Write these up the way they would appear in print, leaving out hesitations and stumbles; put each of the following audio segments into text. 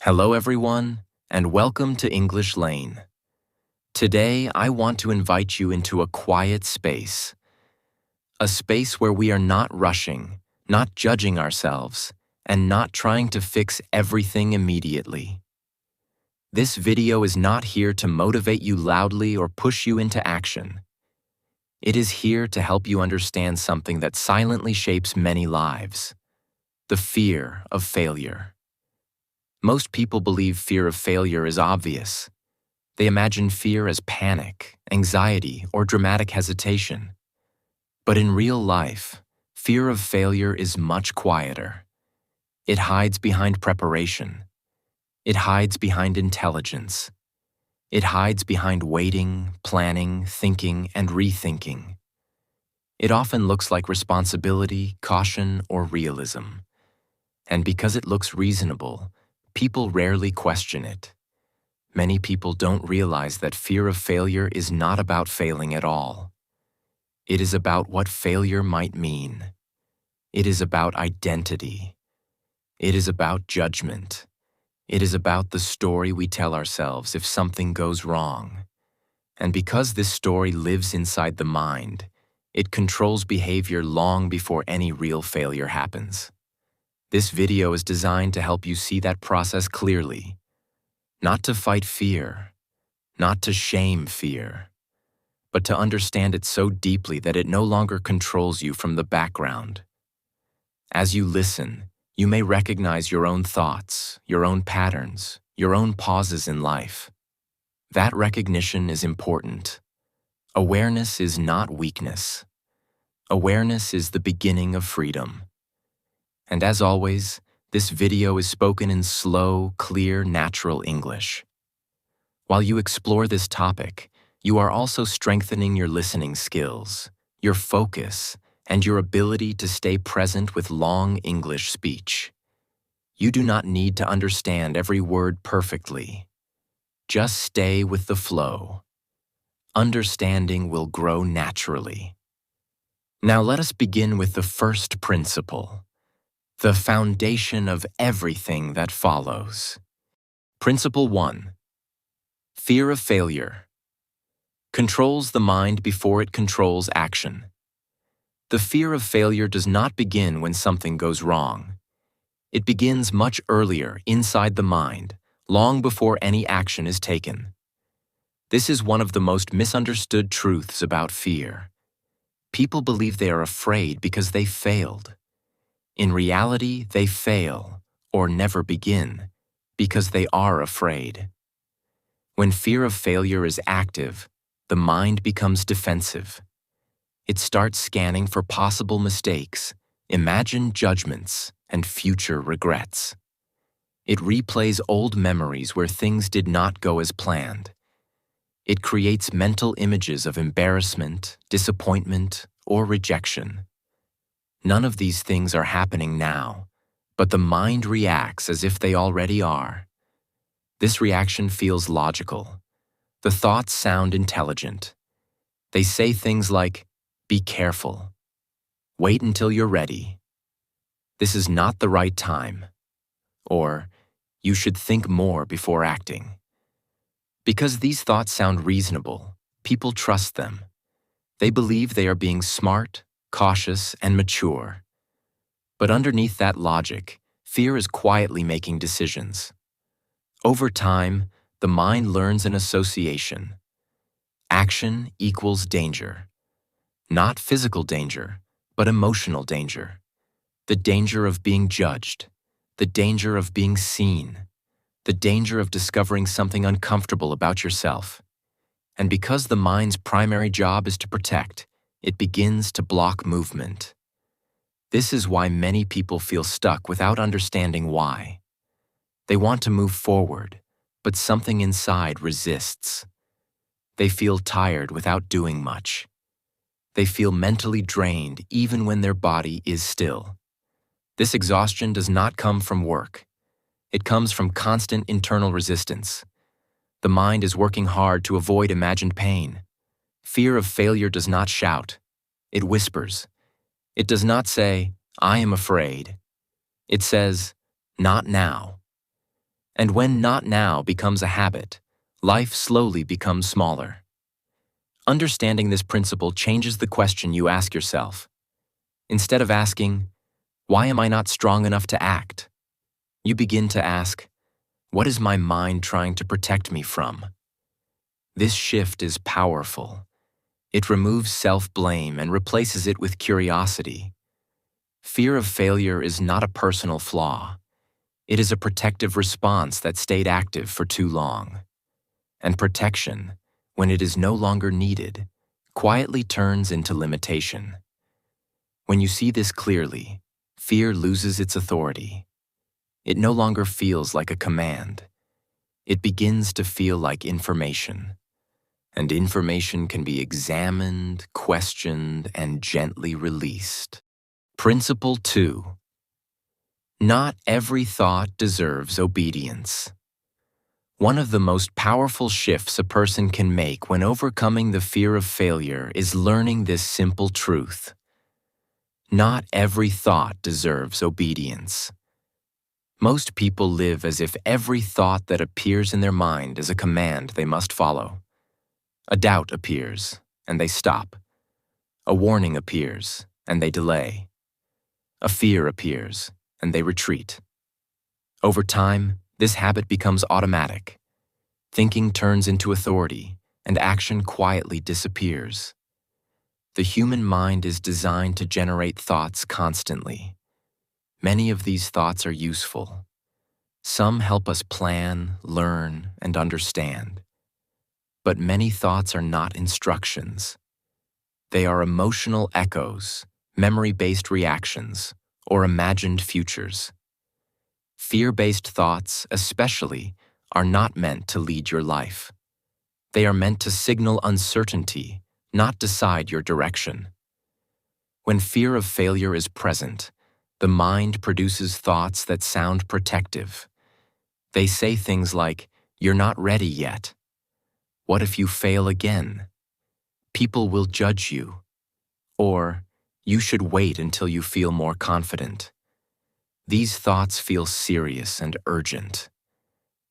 Hello everyone, and welcome to English Lane. Today, I want to invite you into a quiet space. A space where we are not rushing, not judging ourselves, and not trying to fix everything immediately. This video is not here to motivate you loudly or push you into action. It is here to help you understand something that silently shapes many lives: the fear of failure. Most people believe fear of failure is obvious. They imagine fear as panic, anxiety, or dramatic hesitation. But in real life, fear of failure is much quieter. It hides behind preparation. It hides behind intelligence. It hides behind waiting, planning, thinking, and rethinking. It often looks like responsibility, caution, or realism. And because it looks reasonable, people rarely question it. Many people don't realize that fear of failure is not about failing at all. It is about what failure might mean. It is about identity. It is about judgment. It is about the story we tell ourselves if something goes wrong. And because this story lives inside the mind, it controls behavior long before any real failure happens. This video is designed to help you see that process clearly. Not to fight fear, not to shame fear, but to understand it so deeply that it no longer controls you from the background. As you listen, you may recognize your own thoughts, your own patterns, your own pauses in life. That recognition is important. Awareness is not weakness. Awareness is the beginning of freedom. And as always, this video is spoken in slow, clear, natural English. While you explore this topic, you are also strengthening your listening skills, your focus, and your ability to stay present with long English speech. You do not need to understand every word perfectly. Just stay with the flow. Understanding will grow naturally. Now let us begin with the first principle, the foundation of everything that follows. Principle 1. Fear of failure controls the mind before it controls action. The fear of failure does not begin when something goes wrong. It begins much earlier inside the mind, long before any action is taken. This is one of the most misunderstood truths about fear. People believe they are afraid because they failed. In reality, they fail, or never begin, because they are afraid. When fear of failure is active, the mind becomes defensive. It starts scanning for possible mistakes, imagined judgments, and future regrets. It replays old memories where things did not go as planned. It creates mental images of embarrassment, disappointment, or rejection. None of these things are happening now, but the mind reacts as if they already are. This reaction feels logical. The thoughts sound intelligent. They say things like, "Be careful. Wait until you're ready. This is not the right time." Or, "You should think more before acting." Because these thoughts sound reasonable, people trust them. They believe they are being smart, cautious, and mature. But underneath that logic, fear is quietly making decisions. Over time, the mind learns an association. Action equals danger. Not physical danger, but emotional danger. The danger of being judged. The danger of being seen. The danger of discovering something uncomfortable about yourself. And because the mind's primary job is to protect, it begins to block movement. This is why many people feel stuck without understanding why. They want to move forward, but something inside resists. They feel tired without doing much. They feel mentally drained even when their body is still. This exhaustion does not come from work. It comes from constant internal resistance. The mind is working hard to avoid imagined pain. Fear of failure does not shout. It whispers. It does not say, "I am afraid." It says, "Not now." And when not now becomes a habit, life slowly becomes smaller. Understanding this principle changes the question you ask yourself. Instead of asking, "Why am I not strong enough to act?" you begin to ask, "What is my mind trying to protect me from?" This shift is powerful. It removes self-blame and replaces it with curiosity. Fear of failure is not a personal flaw. It is a protective response that stayed active for too long. And protection, when it is no longer needed, quietly turns into limitation. When you see this clearly, fear loses its authority. It no longer feels like a command. It begins to feel like information. And information can be examined, questioned, and gently released. Principle 2. Not every thought deserves obedience. One of the most powerful shifts a person can make when overcoming the fear of failure is learning this simple truth. Not every thought deserves obedience. Most people live as if every thought that appears in their mind is a command they must follow. A doubt appears, and they stop. A warning appears, and they delay. A fear appears, and they retreat. Over time, this habit becomes automatic. Thinking turns into authority, and action quietly disappears. The human mind is designed to generate thoughts constantly. Many of these thoughts are useful. Some help us plan, learn, and understand. But many thoughts are not instructions. They are emotional echoes, memory-based reactions, or imagined futures. Fear-based thoughts, especially, are not meant to lead your life. They are meant to signal uncertainty, not decide your direction. When fear of failure is present, the mind produces thoughts that sound protective. They say things like, "You're not ready yet." "What if you fail again?" "People will judge you." Or, "You should wait until you feel more confident." These thoughts feel serious and urgent.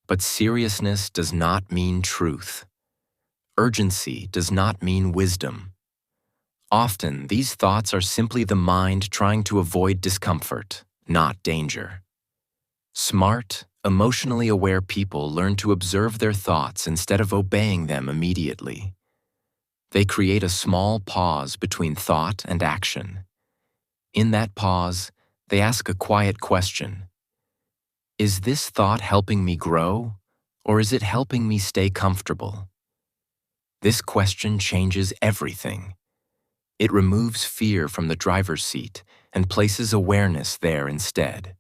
But seriousness does not mean truth. Urgency does not mean wisdom. Often, these thoughts are simply the mind trying to avoid discomfort, not danger. Smart, emotionally aware people learn to observe their thoughts instead of obeying them immediately. They create a small pause between thought and action. In that pause, they ask a quiet question. Is this thought helping me grow, or is it helping me stay comfortable? This question changes everything. It removes fear from the driver's seat and places awareness there instead.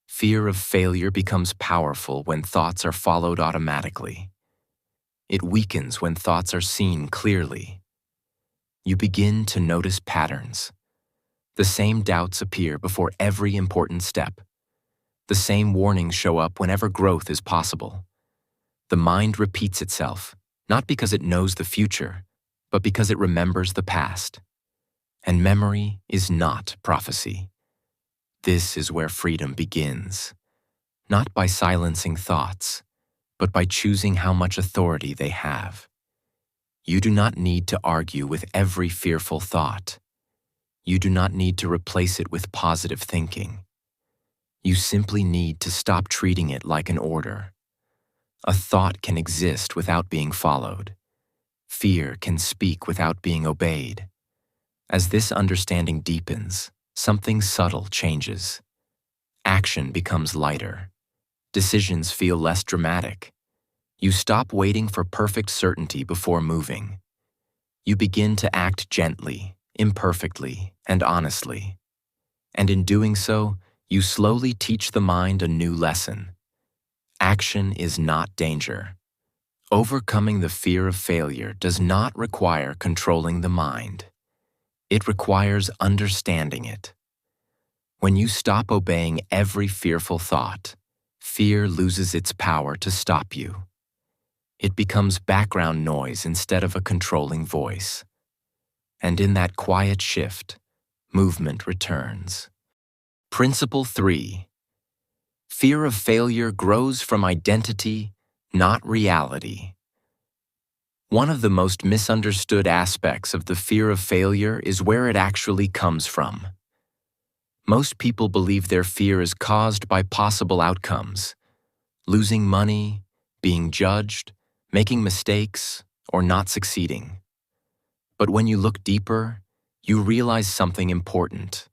Fear of failure becomes powerful when thoughts are followed automatically. It weakens when thoughts are seen clearly. You begin to notice patterns. The same doubts appear before every important step. The same warnings show up whenever growth is possible. The mind repeats itself, not because it knows the future, but because it remembers the past. And memory is not prophecy. This is where freedom begins, not by silencing thoughts, but by choosing how much authority they have. You do not need to argue with every fearful thought. You do not need to replace it with positive thinking. You simply need to stop treating it like an order. A thought can exist without being followed. Fear can speak without being obeyed. As this understanding deepens, something subtle changes. Action becomes lighter. Decisions feel less dramatic. You stop waiting for perfect certainty before moving. You begin to act gently, imperfectly, and honestly. And in doing so, you slowly teach the mind a new lesson. Action is not danger. Overcoming the fear of failure does not require controlling the mind. It requires understanding it. When you stop obeying every fearful thought, fear loses its power to stop you. It becomes background noise instead of a controlling voice. And in that quiet shift, movement returns. Principle 3. Fear of failure grows from identity, not reality. One of the most misunderstood aspects of the fear of failure is where it actually comes from. Most people believe their fear is caused by possible outcomes: losing money, being judged, making mistakes, or not succeeding. But when you look deeper, you realize something important.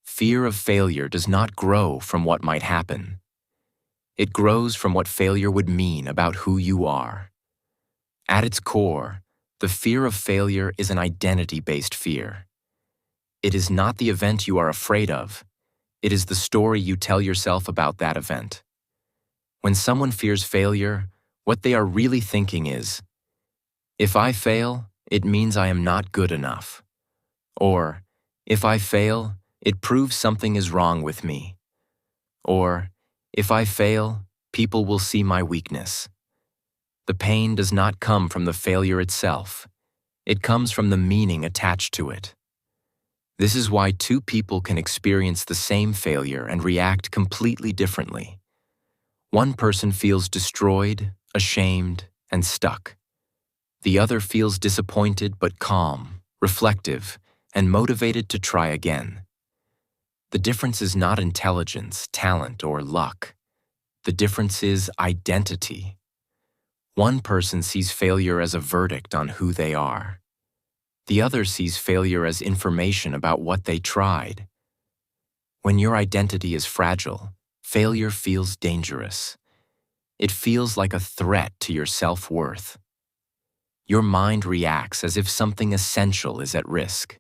Fear of failure does not grow from what might happen. It grows from what failure would mean about who you are. At its core, the fear of failure is an identity-based fear. It is not the event you are afraid of. It is the story you tell yourself about that event. When someone fears failure, what they are really thinking is, if I fail, it means I am not good enough. Or, if I fail, it proves something is wrong with me. Or, if I fail, people will see my weakness. The pain does not come from the failure itself. It comes from the meaning attached to it. This is why two people can experience the same failure and react completely differently. One person feels destroyed, ashamed, and stuck. The other feels disappointed but calm, reflective, and motivated to try again. The difference is not intelligence, talent, or luck. The difference is identity. One person sees failure as a verdict on who they are. The other sees failure as information about what they tried. When your identity is fragile, failure feels dangerous. It feels like a threat to your self-worth. Your mind reacts as if something essential is at risk.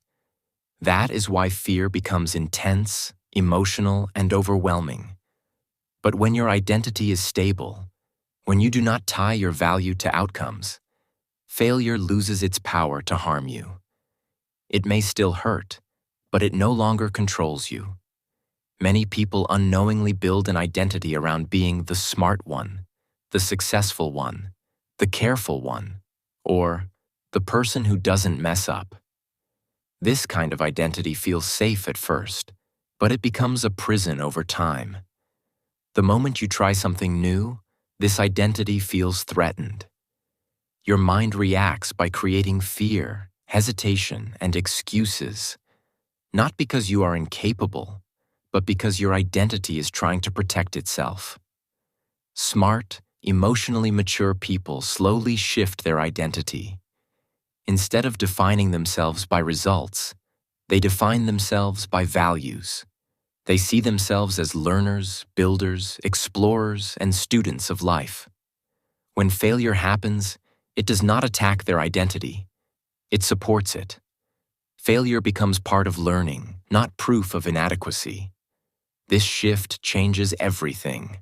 That is why fear becomes intense, emotional, and overwhelming. But when your identity is stable, when you do not tie your value to outcomes, failure loses its power to harm you. It may still hurt, but it no longer controls you. Many people unknowingly build an identity around being the smart one, the successful one, the careful one, or the person who doesn't mess up. This kind of identity feels safe at first, but it becomes a prison over time. The moment you try something new, this identity feels threatened. Your mind reacts by creating fear, hesitation, and excuses, not because you are incapable, but because your identity is trying to protect itself. Smart, emotionally mature people slowly shift their identity. Instead of defining themselves by results, they define themselves by values. They see themselves as learners, builders, explorers, and students of life. When failure happens, it does not attack their identity. It supports it. Failure becomes part of learning, not proof of inadequacy. This shift changes everything.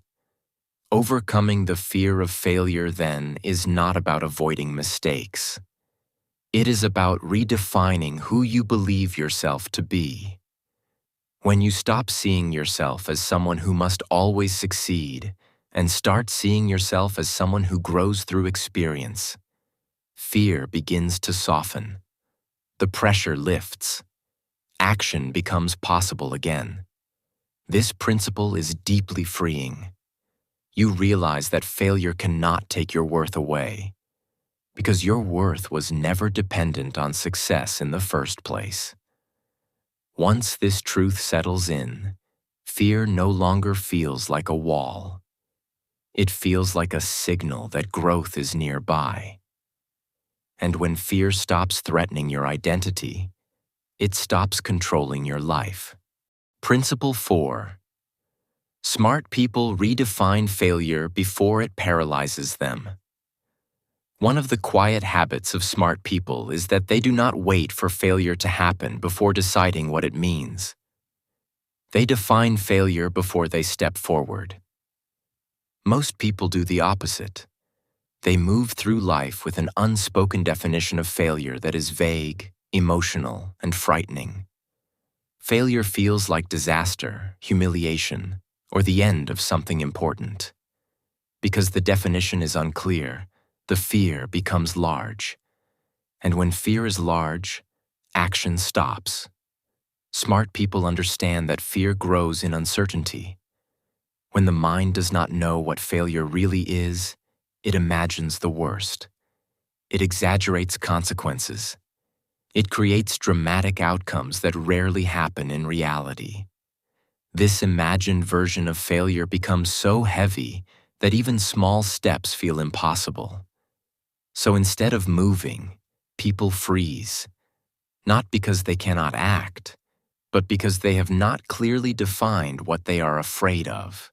Overcoming the fear of failure, then, is not about avoiding mistakes. It is about redefining who you believe yourself to be. When you stop seeing yourself as someone who must always succeed and start seeing yourself as someone who grows through experience, fear begins to soften. The pressure lifts. Action becomes possible again. This principle is deeply freeing. You realize that failure cannot take your worth away, because your worth was never dependent on success in the first place. Once this truth settles in, fear no longer feels like a wall. It feels like a signal that growth is nearby. And when fear stops threatening your identity, it stops controlling your life. Principle 4. Smart people redefine failure before it paralyzes them. One of the quiet habits of smart people is that they do not wait for failure to happen before deciding what it means. They define failure before they step forward. Most people do the opposite. They move through life with an unspoken definition of failure that is vague, emotional, and frightening. Failure feels like disaster, humiliation, or the end of something important. Because the definition is unclear, the fear becomes large. And when fear is large, action stops. Smart people understand that fear grows in uncertainty. When the mind does not know what failure really is, it imagines the worst. It exaggerates consequences. It creates dramatic outcomes that rarely happen in reality. This imagined version of failure becomes so heavy that even small steps feel impossible. So instead of moving, people freeze, not because they cannot act, but because they have not clearly defined what they are afraid of.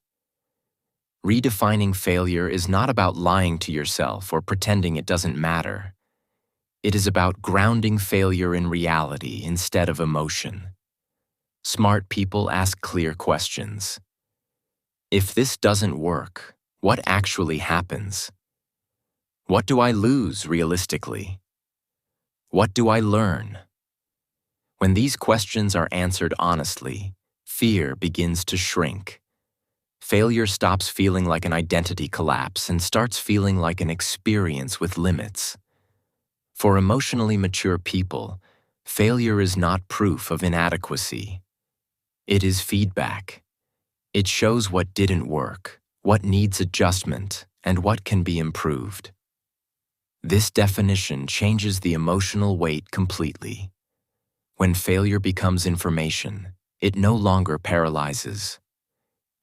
Redefining failure is not about lying to yourself or pretending it doesn't matter. It is about grounding failure in reality instead of emotion. Smart people ask clear questions. If this doesn't work, what actually happens? What do I lose realistically? What do I learn? When these questions are answered honestly, fear begins to shrink. Failure stops feeling like an identity collapse and starts feeling like an experience with limits. For emotionally mature people, failure is not proof of inadequacy. It is feedback. It shows what didn't work, what needs adjustment, and what can be improved. This definition changes the emotional weight completely. When failure becomes information, it no longer paralyzes.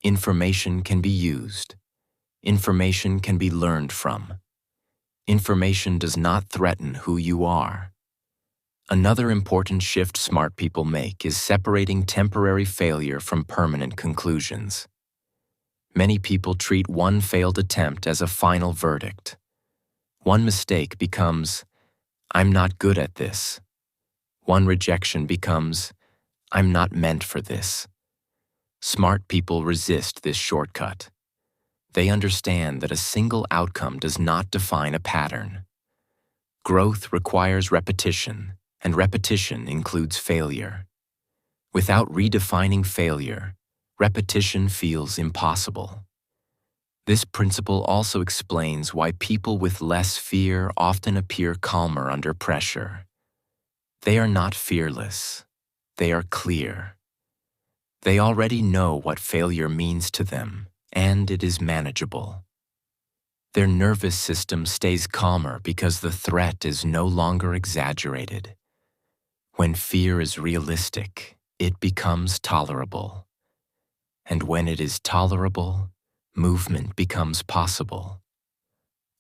Information can be used. Information can be learned from. Information does not threaten who you are. Another important shift smart people make is separating temporary failure from permanent conclusions. Many people treat one failed attempt as a final verdict. One mistake becomes, "I'm not good at this." One rejection becomes, "I'm not meant for this." Smart people resist this shortcut. They understand that a single outcome does not define a pattern. Growth requires repetition, and repetition includes failure. Without redefining failure, repetition feels impossible. This principle also explains why people with less fear often appear calmer under pressure. They are not fearless. They are clear. They already know what failure means to them, and it is manageable. Their nervous system stays calmer because the threat is no longer exaggerated. When fear is realistic, it becomes tolerable. And when it is tolerable, movement becomes possible.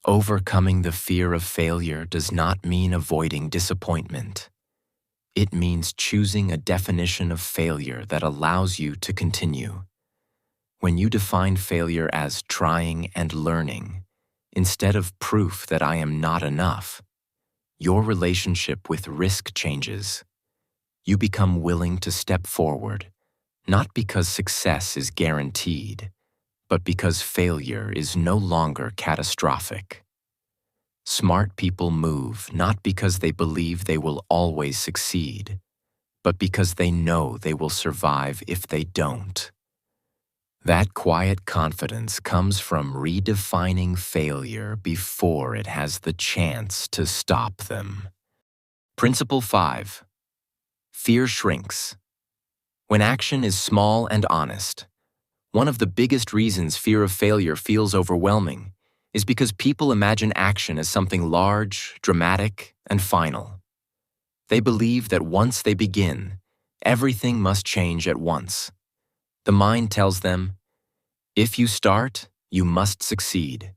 Overcoming the fear of failure does not mean avoiding disappointment. It means choosing a definition of failure that allows you to continue. When you define failure as trying and learning, instead of proof that I am not enough, your relationship with risk changes. You become willing to step forward, not because success is guaranteed, but because failure is no longer catastrophic. Smart people move not because they believe they will always succeed, but because they know they will survive if they don't. That quiet confidence comes from redefining failure before it has the chance to stop them. Principle 5. Fear shrinks. When action is small and honest, one of the biggest reasons fear of failure feels overwhelming is because people imagine action as something large, dramatic, and final. They believe that once they begin, everything must change at once. The mind tells them, if you start, you must succeed.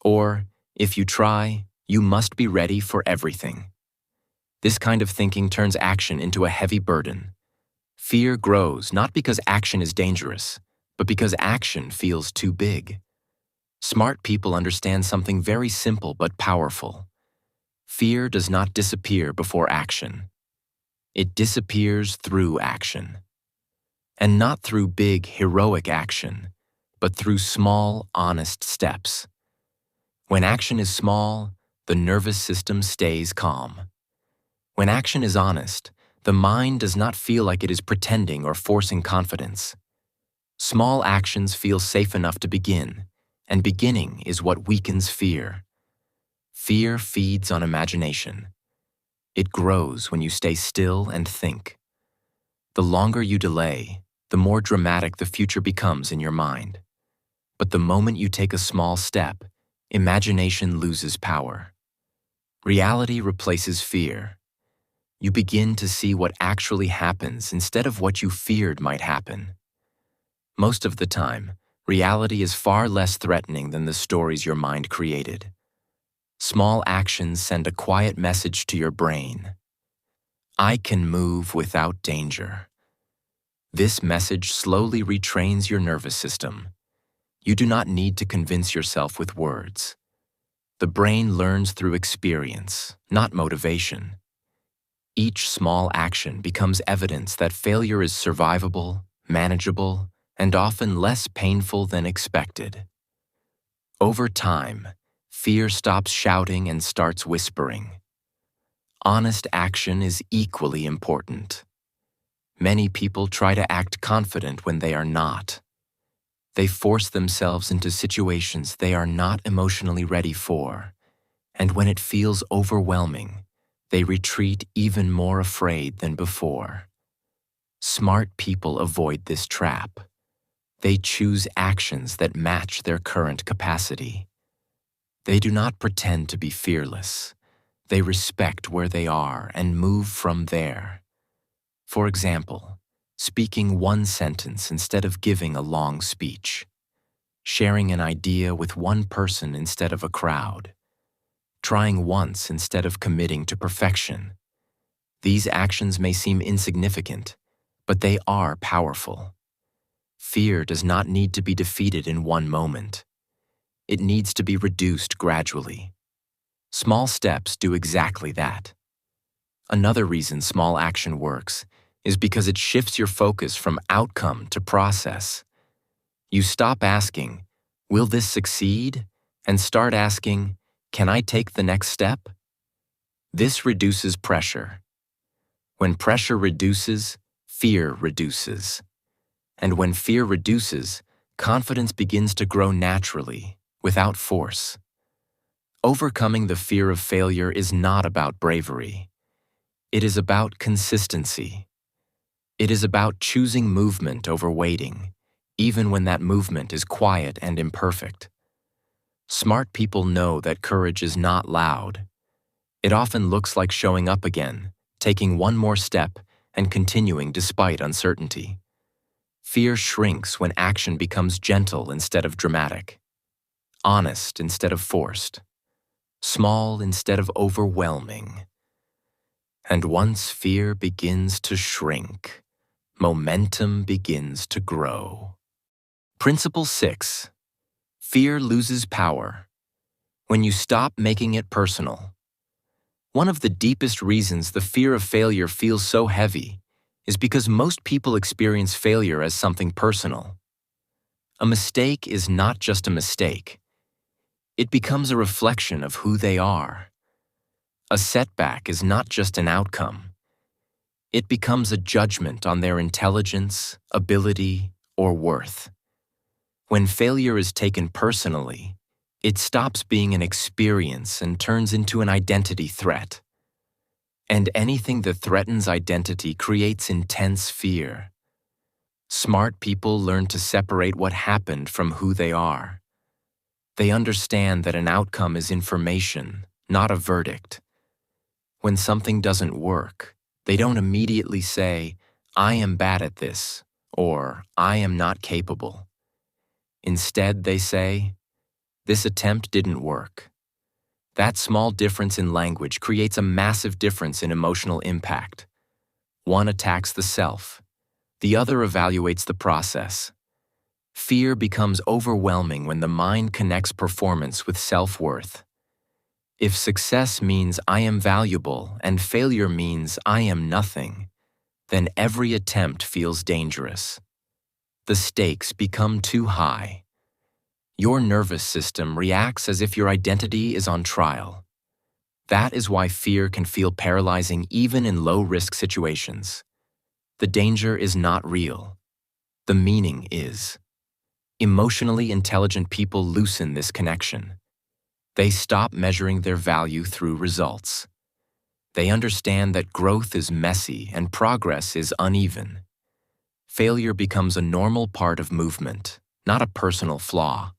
Or, if you try, you must be ready for everything. This kind of thinking turns action into a heavy burden. Fear grows not because action is dangerous, but because action feels too big. Smart people understand something very simple but powerful. Fear does not disappear before action. It disappears through action. And not through big, heroic action, but through small, honest steps. When action is small, the nervous system stays calm. When action is honest, the mind does not feel like it is pretending or forcing confidence. Small actions feel safe enough to begin, and beginning is what weakens fear. Fear feeds on imagination. It grows when you stay still and think. The longer you delay, the more dramatic the future becomes in your mind. But the moment you take a small step, imagination loses power. Reality replaces fear. You begin to see what actually happens instead of what you feared might happen. Most of the time, reality is far less threatening than the stories your mind created. Small actions send a quiet message to your brain. I can move without danger. This message slowly retrains your nervous system. You do not need to convince yourself with words. The brain learns through experience, not motivation. Each small action becomes evidence that failure is survivable, manageable, and often less painful than expected. Over time, fear stops shouting and starts whispering. Honest action is equally important. Many people try to act confident when they are not. They force themselves into situations they are not emotionally ready for, and when it feels overwhelming, they retreat even more afraid than before. Smart people avoid this trap. They choose actions that match their current capacity. They do not pretend to be fearless. They respect where they are and move from there. For example, speaking one sentence instead of giving a long speech. Sharing an idea with one person instead of a crowd. Trying once instead of committing to perfection. These actions may seem insignificant, but they are powerful. Fear does not need to be defeated in one moment. It needs to be reduced gradually. Small steps do exactly that. Another reason small action works is because it shifts your focus from outcome to process. You stop asking, "Will this succeed?" and start asking, "Can I take the next step?" This reduces pressure. When pressure reduces, fear reduces. And when fear reduces, confidence begins to grow naturally, without force. Overcoming the fear of failure is not about bravery. It is about consistency. It is about choosing movement over waiting, even when that movement is quiet and imperfect. Smart people know that courage is not loud. It often looks like showing up again, taking one more step, and continuing despite uncertainty. Fear shrinks when action becomes gentle instead of dramatic, honest instead of forced, small instead of overwhelming. And once fear begins to shrink, momentum begins to grow. Principle 6. Fear loses power when you stop making it personal. One of the deepest reasons the fear of failure feels so heavy is because most people experience failure as something personal. A mistake is not just a mistake. It becomes a reflection of who they are. A setback is not just an outcome. It becomes a judgment on their intelligence, ability, or worth. When failure is taken personally, it stops being an experience and turns into an identity threat. And anything that threatens identity creates intense fear. Smart people learn to separate what happened from who they are. They understand that an outcome is information, not a verdict. When something doesn't work, they don't immediately say, "I am bad at this," or "I am not capable." Instead, they say, "This attempt didn't work." That small difference in language creates a massive difference in emotional impact. One attacks the self. The other evaluates the process. Fear becomes overwhelming when the mind connects performance with self-worth. If success means I am valuable and failure means I am nothing, then every attempt feels dangerous. The stakes become too high. Your nervous system reacts as if your identity is on trial. That is why fear can feel paralyzing even in low-risk situations. The danger is not real. The meaning is. Emotionally intelligent people loosen this connection. They stop measuring their value through results. They understand that growth is messy and progress is uneven. Failure becomes a normal part of movement, not a personal flaw.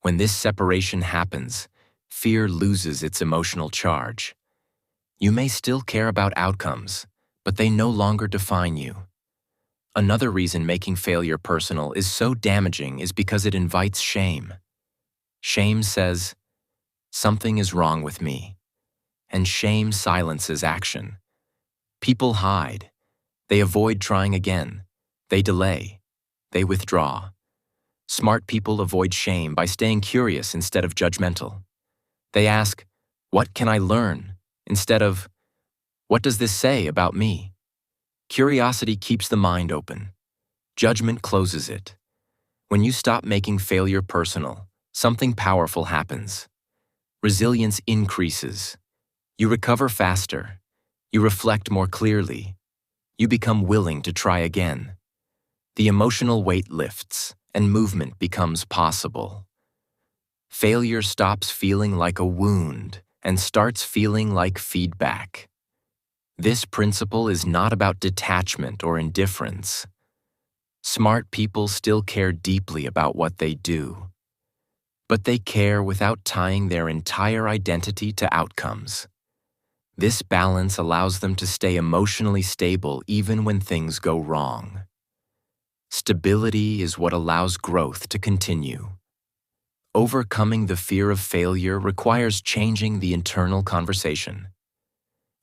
When this separation happens, fear loses its emotional charge. You may still care about outcomes, but they no longer define you. Another reason making failure personal is so damaging is because it invites shame. Shame says, "Something is wrong with me," and shame silences action. People hide. They avoid trying again. They delay. They withdraw. Smart people avoid shame by staying curious instead of judgmental. They ask, "What can I learn?" instead of, "What does this say about me?" Curiosity keeps the mind open. Judgment closes it. When you stop making failure personal, something powerful happens. Resilience increases. You recover faster. You reflect more clearly. You become willing to try again. The emotional weight lifts, and movement becomes possible. Failure stops feeling like a wound and starts feeling like feedback. This principle is not about detachment or indifference. Smart people still care deeply about what they do, but they care without tying their entire identity to outcomes. This balance allows them to stay emotionally stable even when things go wrong. Stability is what allows growth to continue. Overcoming the fear of failure requires changing the internal conversation.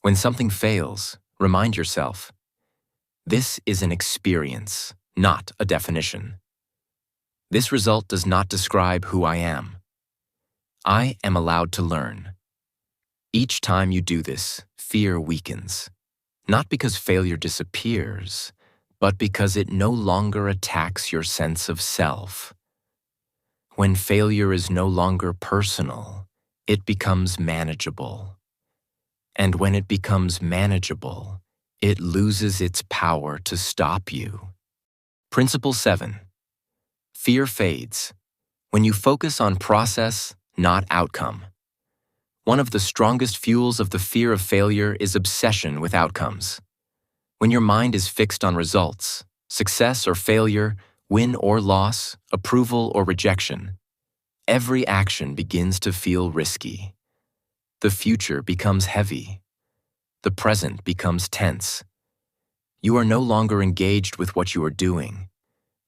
When something fails, remind yourself, this is an experience, not a definition. This result does not describe who I am. I am allowed to learn. Each time you do this, fear weakens. Not because failure disappears, but because it no longer attacks your sense of self. When failure is no longer personal, it becomes manageable. And when it becomes manageable, it loses its power to stop you. Principle 7. Fear fades when you focus on process, not outcome. One of the strongest fuels of the fear of failure is obsession with outcomes. When your mind is fixed on results, success or failure, win or loss, approval or rejection, every action begins to feel risky. The future becomes heavy. The present becomes tense. You are no longer engaged with what you are doing.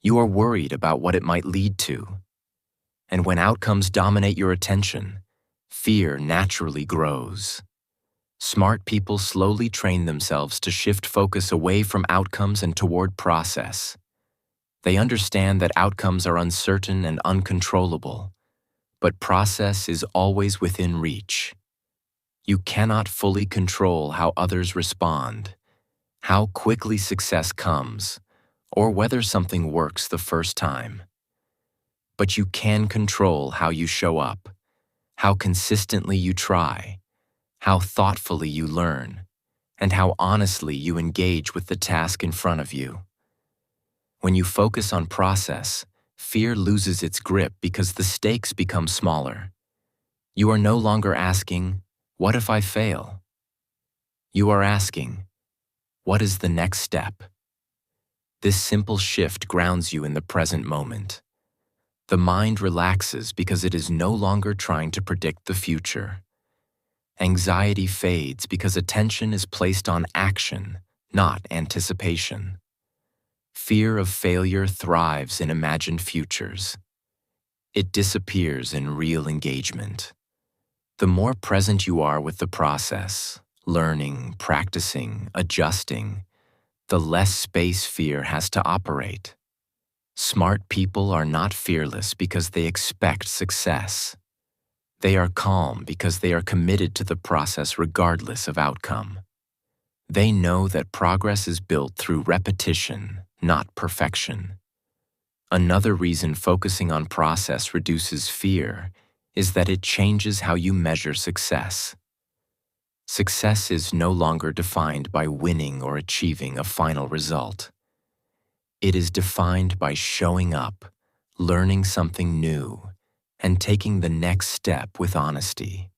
You are worried about what it might lead to. And when outcomes dominate your attention, fear naturally grows. Smart people slowly train themselves to shift focus away from outcomes and toward process. They understand that outcomes are uncertain and uncontrollable, but process is always within reach. You cannot fully control how others respond, how quickly success comes, or whether something works the first time. But you can control how you show up, how consistently you try, how thoughtfully you learn, and how honestly you engage with the task in front of you. When you focus on process, fear loses its grip because the stakes become smaller. You are no longer asking, "What if I fail?" You are asking, "What is the next step?" This simple shift grounds you in the present moment. The mind relaxes because it is no longer trying to predict the future. Anxiety fades because attention is placed on action, not anticipation. Fear of failure thrives in imagined futures. It disappears in real engagement. The more present you are with the process, learning, practicing, adjusting, the less space fear has to operate. Smart people are not fearless because they expect success. They are calm because they are committed to the process regardless of outcome. They know that progress is built through repetition, not perfection. Another reason focusing on process reduces fear is that it changes how you measure success. Success is no longer defined by winning or achieving a final result. It is defined by showing up, learning something new, and taking the next step with honesty.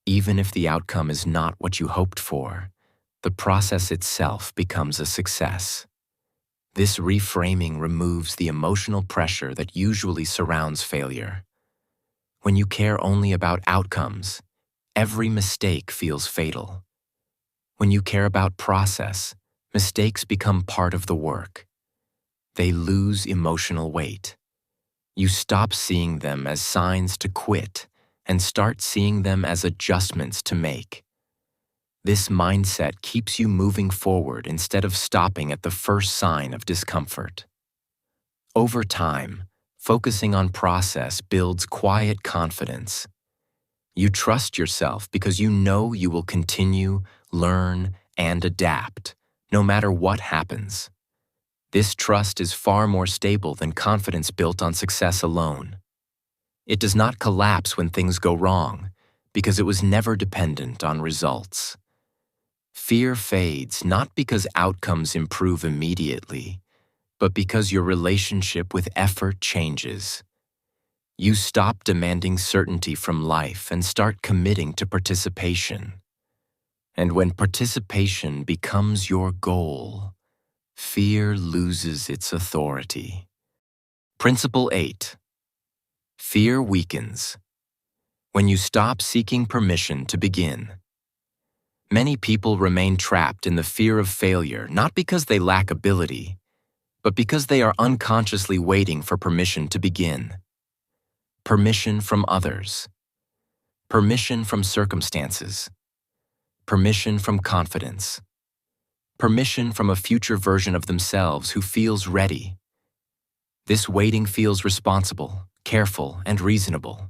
Even if the outcome is not what you hoped for, the process itself becomes a success. This reframing removes the emotional pressure that usually surrounds failure. When you care only about outcomes, every mistake feels fatal. When you care about process, mistakes become part of the work. They lose emotional weight. You stop seeing them as signs to quit and start seeing them as adjustments to make. This mindset keeps you moving forward instead of stopping at the first sign of discomfort. Over time, focusing on process builds quiet confidence. You trust yourself because you know you will continue, learn, and adapt, no matter what happens. This trust is far more stable than confidence built on success alone. It does not collapse when things go wrong, because it was never dependent on results. Fear fades not because outcomes improve immediately, but because your relationship with effort changes. You stop demanding certainty from life and start committing to participation. And when participation becomes your goal, fear loses its authority. Principle 8. Fear weakens. When you stop seeking permission to begin. Many people remain trapped in the fear of failure not because they lack ability, but because they are unconsciously waiting for permission to begin. Permission from others. Permission from circumstances. Permission from confidence. Permission from a future version of themselves who feels ready. This waiting feels responsible, careful, and reasonable.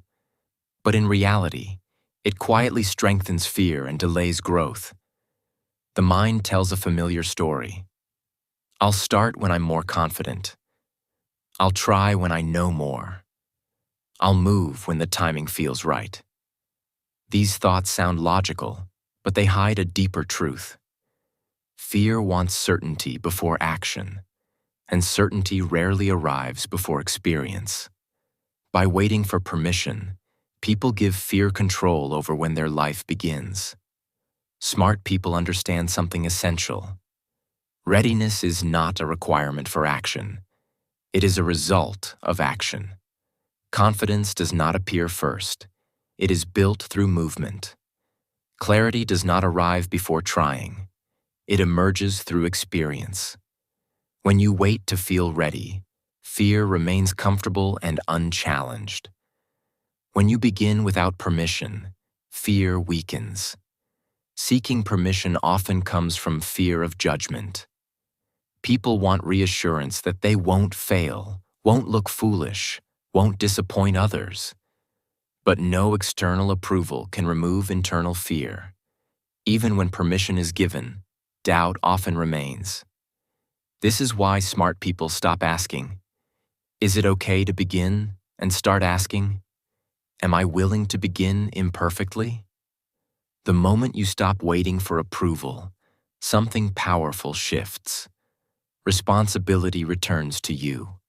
But in reality, it quietly strengthens fear and delays growth. The mind tells a familiar story. I'll start when I'm more confident. I'll try when I know more. I'll move when the timing feels right. These thoughts sound logical, but they hide a deeper truth. Fear wants certainty before action, and certainty rarely arrives before experience. By waiting for permission, people give fear control over when their life begins. Smart people understand something essential. Readiness is not a requirement for action. It is a result of action. Confidence does not appear first. It is built through movement. Clarity does not arrive before trying. It emerges through experience. When you wait to feel ready, fear remains comfortable and unchallenged. When you begin without permission, fear weakens. Seeking permission often comes from fear of judgment. People want reassurance that they won't fail, won't look foolish, won't disappoint others. But no external approval can remove internal fear. Even when permission is given, doubt often remains. This is why smart people stop asking, "Is it okay to begin?" and start asking, "Am I willing to begin imperfectly?" The moment you stop waiting for approval, something powerful shifts. Responsibility returns to you.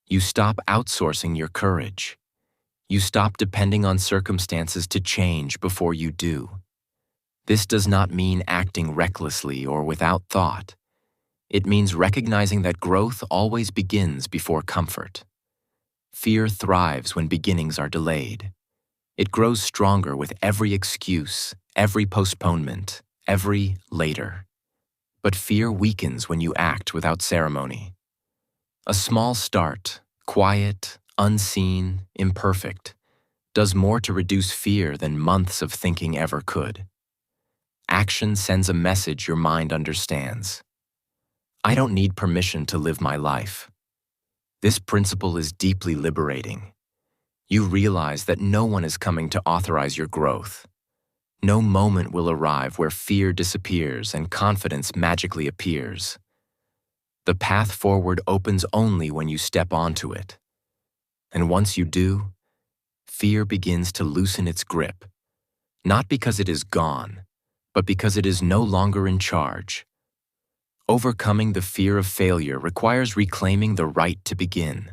You stop outsourcing your courage. You stop depending on circumstances to change before you do. This does not mean acting recklessly or without thought. It means recognizing that growth always begins before comfort. Fear thrives when beginnings are delayed. It grows stronger with every excuse, every postponement, every later. But fear weakens when you act without ceremony. A small start, quiet, unseen, imperfect, does more to reduce fear than months of thinking ever could. Action sends a message your mind understands. I don't need permission to live my life. This principle is deeply liberating. You realize that no one is coming to authorize your growth. No moment will arrive where fear disappears and confidence magically appears. The path forward opens only when you step onto it. And once you do, fear begins to loosen its grip, not because it is gone, but because it is no longer in charge. Overcoming the fear of failure requires reclaiming the right to begin.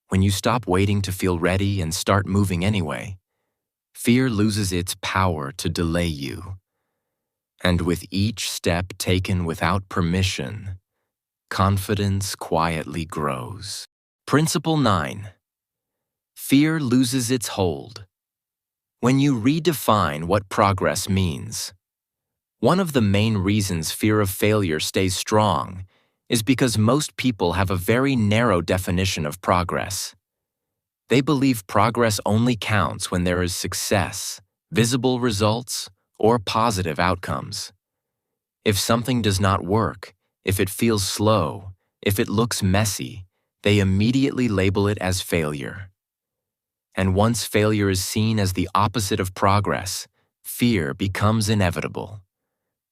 When you stop waiting to feel ready and start moving anyway, fear loses its power to delay you. And with each step taken without permission, confidence quietly grows. Principle 9. Fear loses its hold. When you redefine what progress means, one of the main reasons fear of failure stays strong is because most people have a very narrow definition of progress. They believe progress only counts when there is success, visible results, or positive outcomes. If something does not work, if it feels slow, if it looks messy, they immediately label it as failure. And once failure is seen as the opposite of progress, fear becomes inevitable.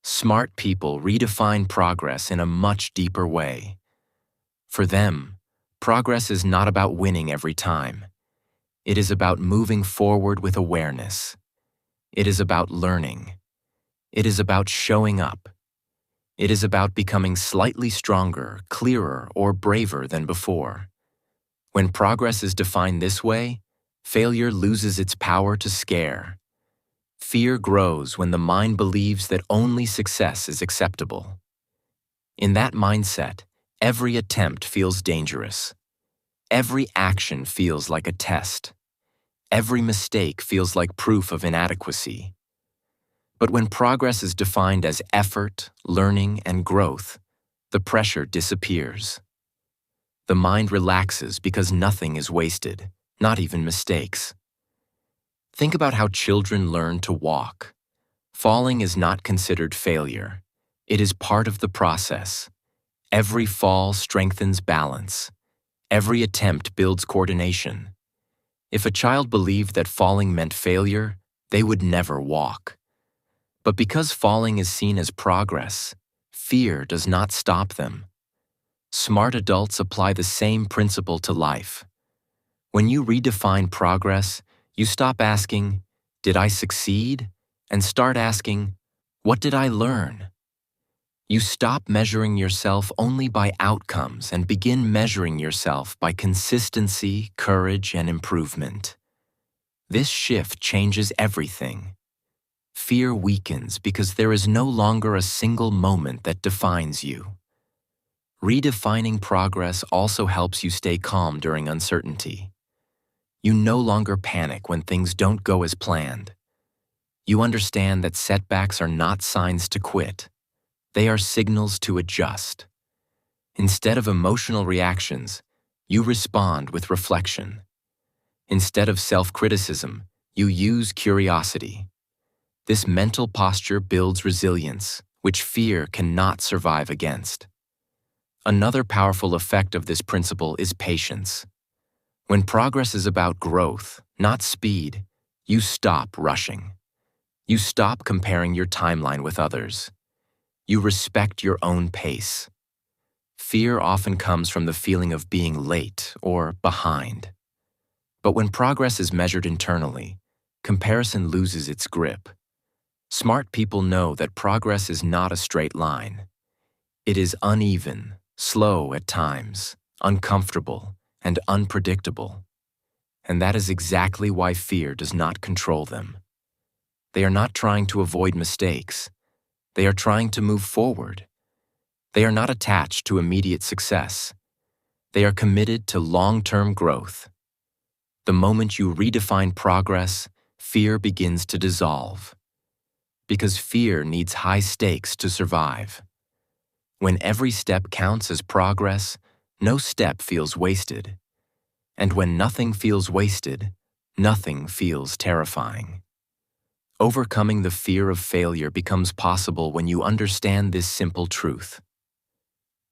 Smart people redefine progress in a much deeper way. For them, progress is not about winning every time. It is about moving forward with awareness. It is about learning. It is about showing up. It is about becoming slightly stronger, clearer, or braver than before. When progress is defined this way, failure loses its power to scare. Fear grows when the mind believes that only success is acceptable. In that mindset, every attempt feels dangerous. Every action feels like a test. Every mistake feels like proof of inadequacy. But when progress is defined as effort, learning, and growth, the pressure disappears. The mind relaxes because nothing is wasted, not even mistakes. Think about how children learn to walk. Falling is not considered failure. It is part of the process. Every fall strengthens balance. Every attempt builds coordination. If a child believed that falling meant failure, they would never walk. But because falling is seen as progress, fear does not stop them. Smart adults apply the same principle to life. When you redefine progress, you stop asking, "Did I succeed?" and start asking, "What did I learn?" You stop measuring yourself only by outcomes and begin measuring yourself by consistency, courage, and improvement. This shift changes everything. Fear weakens because there is no longer a single moment that defines you. Redefining progress also helps you stay calm during uncertainty. You no longer panic when things don't go as planned. You understand that setbacks are not signs to quit. They are signals to adjust. Instead of emotional reactions, you respond with reflection. Instead of self-criticism, you use curiosity. This mental posture builds resilience, which fear cannot survive against. Another powerful effect of this principle is patience. When progress is about growth, not speed, you stop rushing. You stop comparing your timeline with others. You respect your own pace. Fear often comes from the feeling of being late or behind. But when progress is measured internally, comparison loses its grip. Smart people know that progress is not a straight line. It is uneven, slow at times, uncomfortable, and unpredictable. And that is exactly why fear does not control them. They are not trying to avoid mistakes. They are trying to move forward. They are not attached to immediate success. They are committed to long-term growth. The moment you redefine progress, fear begins to dissolve. Because fear needs high stakes to survive. When every step counts as progress, no step feels wasted. And when nothing feels wasted, nothing feels terrifying. Overcoming the fear of failure becomes possible when you understand this simple truth.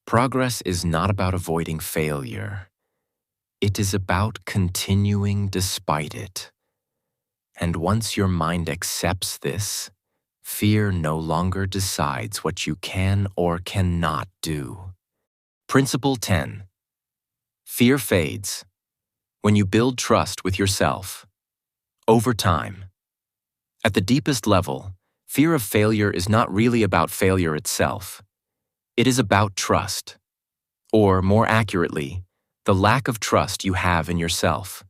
Progress is not about avoiding failure. It is about continuing despite it. And once your mind accepts this, fear no longer decides what you can or cannot do. Principle 10. Fear fades when you build trust with yourself. Over time. At the deepest level, fear of failure is not really about failure itself. It is about trust. Or, more accurately, the lack of trust you have in yourself.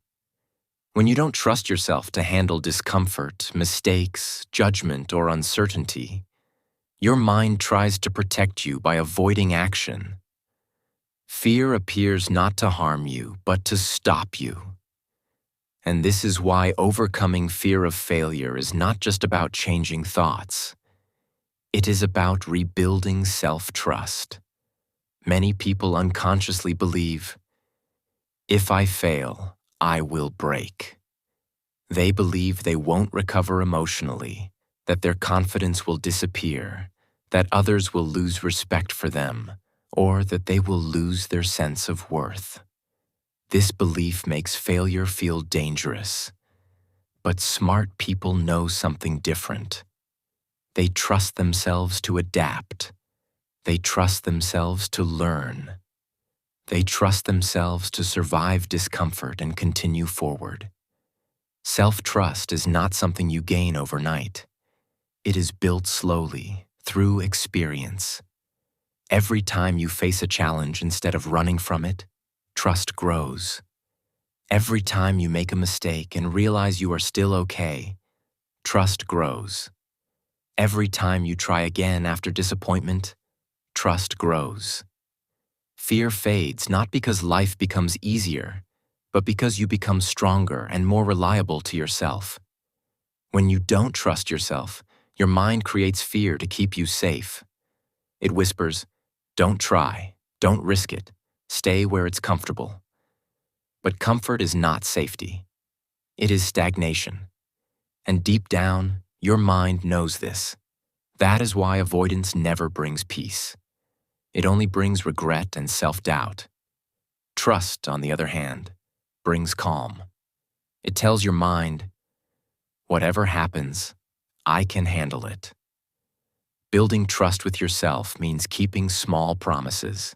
When you don't trust yourself to handle discomfort, mistakes, judgment, or uncertainty, your mind tries to protect you by avoiding action. Fear appears not to harm you, but to stop you. And this is why overcoming fear of failure is not just about changing thoughts. It is about rebuilding self-trust. Many people unconsciously believe, if I fail, I will break. They believe they won't recover emotionally, that their confidence will disappear, that others will lose respect for them, or that they will lose their sense of worth. This belief makes failure feel dangerous. But smart people know something different. They trust themselves to adapt. They trust themselves to learn. They trust themselves to survive discomfort and continue forward. Self-trust is not something you gain overnight. It is built slowly, through experience. Every time you face a challenge instead of running from it, trust grows. Every time you make a mistake and realize you are still okay, trust grows. Every time you try again after disappointment, trust grows. Fear fades not because life becomes easier, but because you become stronger and more reliable to yourself. When you don't trust yourself, your mind creates fear to keep you safe. It whispers, don't try, don't risk it, stay where it's comfortable. But comfort is not safety. It is stagnation. And deep down, your mind knows this. That is why avoidance never brings peace. It only brings regret and self-doubt. Trust, on the other hand, brings calm. It tells your mind, whatever happens, I can handle it. Building trust with yourself means keeping small promises.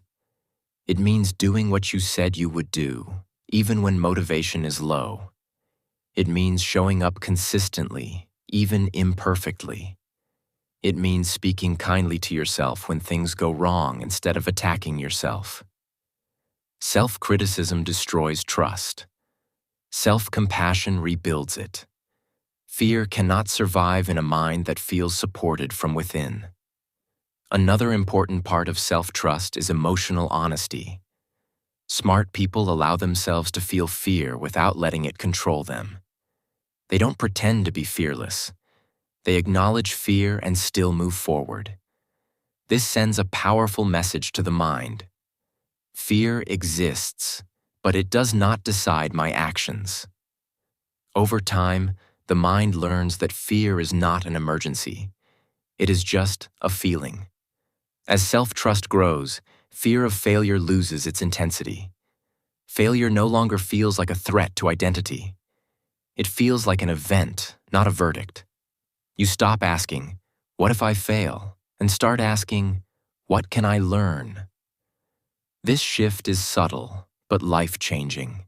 It means doing what you said you would do, even when motivation is low. It means showing up consistently, even imperfectly. It means speaking kindly to yourself when things go wrong instead of attacking yourself. Self-criticism destroys trust. Self-compassion rebuilds it. Fear cannot survive in a mind that feels supported from within. Another important part of self-trust is emotional honesty. Smart people allow themselves to feel fear without letting it control them. They don't pretend to be fearless. They acknowledge fear and still move forward. This sends a powerful message to the mind. Fear exists, but it does not decide my actions. Over time, the mind learns that fear is not an emergency. It is just a feeling. As self-trust grows, fear of failure loses its intensity. Failure no longer feels like a threat to identity. It feels like an event, not a verdict. You stop asking, what if I fail? And start asking, what can I learn? This shift is subtle, but life-changing.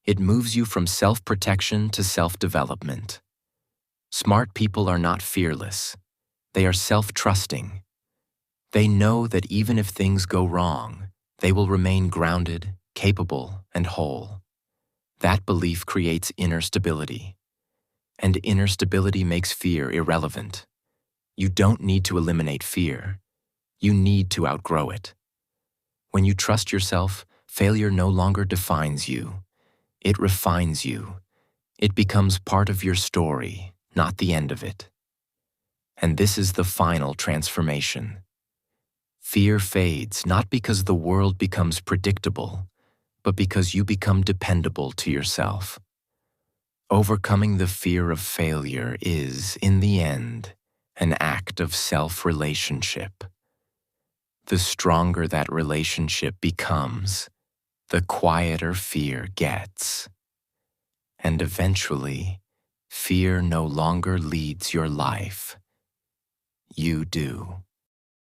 It moves you from self-protection to self-development. Smart people are not fearless. They are self-trusting. They know that even if things go wrong, they will remain grounded, capable, and whole. That belief creates inner stability. And inner stability makes fear irrelevant. You don't need to eliminate fear. You need to outgrow it. When you trust yourself, failure no longer defines you. It refines you. It becomes part of your story, not the end of it. And this is the final transformation. Fear fades not because the world becomes predictable, but because you become dependable to yourself. Overcoming the fear of failure is, in the end, an act of self-relationship. The stronger that relationship becomes, the quieter fear gets. And eventually, fear no longer leads your life. You do.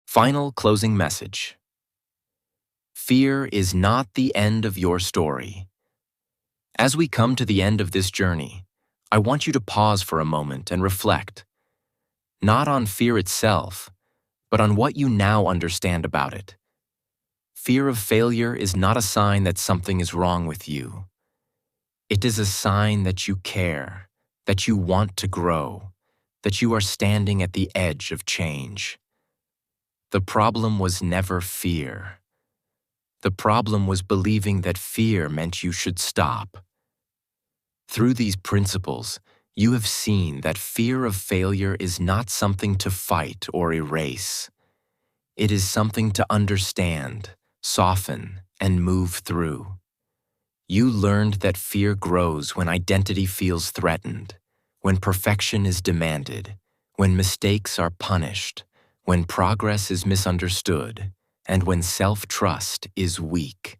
Final closing message. Fear is not the end of your story. As we come to the end of this journey, I want you to pause for a moment and reflect, not on fear itself, but on what you now understand about it. Fear of failure is not a sign that something is wrong with you. It is a sign that you care, that you want to grow, that you are standing at the edge of change. The problem was never fear. The problem was believing that fear meant you should stop. Through these principles, you have seen that fear of failure is not something to fight or erase. It is something to understand, soften, and move through. You learned that fear grows when identity feels threatened, when perfection is demanded, when mistakes are punished, when progress is misunderstood, and when self-trust is weak.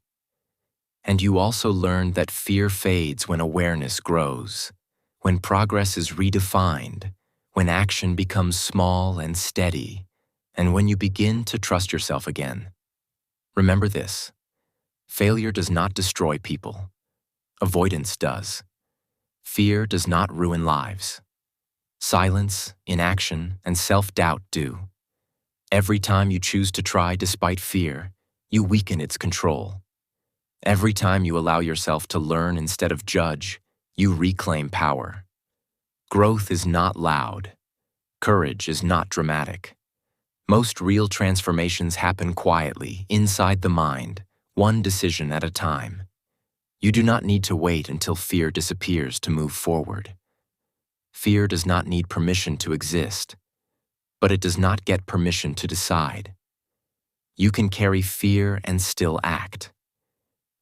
And you also learned that fear fades when awareness grows, when progress is redefined, when action becomes small and steady, and when you begin to trust yourself again. Remember this: failure does not destroy people. Avoidance does. Fear does not ruin lives. Silence, inaction, and self-doubt do. Every time you choose to try despite fear, you weaken its control. Every time you allow yourself to learn instead of judge, you reclaim power. Growth is not loud. Courage is not dramatic. Most real transformations happen quietly, inside the mind, one decision at a time. You do not need to wait until fear disappears to move forward. Fear does not need permission to exist, but it does not get permission to decide. You can carry fear and still act.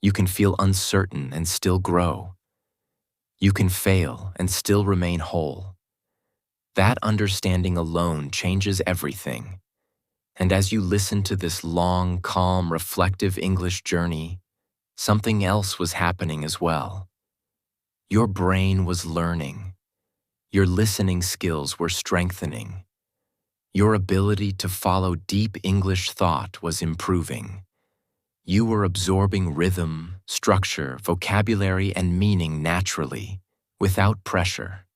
You can feel uncertain and still grow. You can fail and still remain whole. That understanding alone changes everything. And as you listen to this long, calm, reflective English journey, something else was happening as well. Your brain was learning. Your listening skills were strengthening. Your ability to follow deep English thought was improving. You were absorbing rhythm, structure, vocabulary, and meaning naturally, without pressure.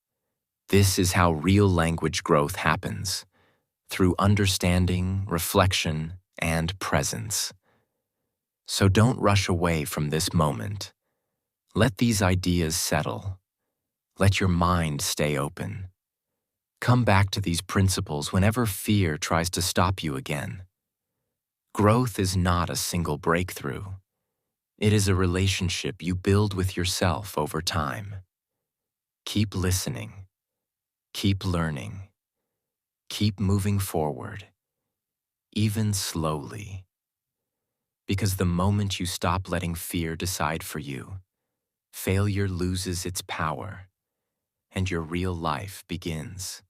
This is how real language growth happens, through understanding, reflection, and presence. So don't rush away from this moment. Let these ideas settle. Let your mind stay open. Come back to these principles whenever fear tries to stop you again. Growth is not a single breakthrough. It is a relationship you build with yourself over time. Keep listening. Keep learning. Keep moving forward, even slowly. Because the moment you stop letting fear decide for you, failure loses its power, and your real life begins.